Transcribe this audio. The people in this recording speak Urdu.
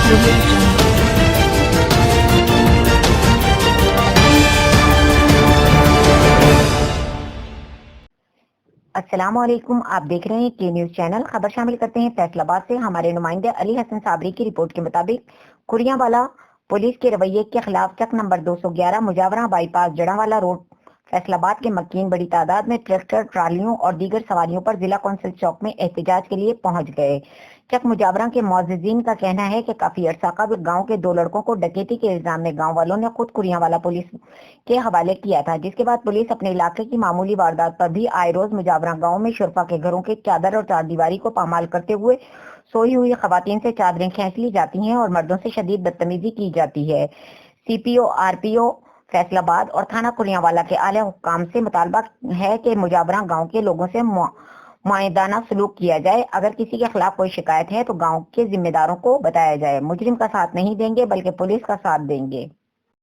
audio jungle. السلام علیکم، آپ دیکھ رہے ہیں کے نیوز چینل۔ خبر شامل کرتے ہیں فیصل آباد سے۔ ہمارے نمائندے علی حسن صابری کی رپورٹ کے مطابق کڑیاں والا پولیس کے رویے کے خلاف چک نمبر 211 مجاورہ بائی پاس جڑاں والا روڈ فیصل آباد کے مکین بڑی تعداد میں ٹریکٹر، ٹرالیوں اور دیگر سواریوں پر ضلع کونسل چوک میں احتجاج کے لیے پہنچ گئے۔ چک مجاورہ کے معززین کا کہنا ہے کہ کافی عرصہ قبل گاؤں کے 2 لڑکوں کو ڈکیتی کے الزام میں گاؤں والوں نے خود کڑیاں والا پولیس کے حوالے کیا تھا، جس کے بعد پولیس اپنے علاقے کی معمولی واردات پر بھی آئے روز مجاورہ گاؤں میں شرفا کے گھروں کے چادر اور چار دیواری کو پامال کرتے ہوئے سوئی ہوئی خواتین سے چادریں کھینچ لی جاتی ہیں اور مردوں سے شدید بدتمیزی کی جاتی ہے۔ سی پی او، آر پی او فیصل آباد اور تھانہ کڑیاں والا کے اعلی حکام سے مطالبہ ہے کہ مجاورہ گاؤں کے لوگوں سے معاہدانہ سلوک کیا جائے۔ اگر کسی کے خلاف کوئی شکایت ہے تو گاؤں کے ذمہ داروں کو بتایا جائے۔ مجرم کا ساتھ نہیں دیں گے بلکہ پولیس کا ساتھ دیں گے۔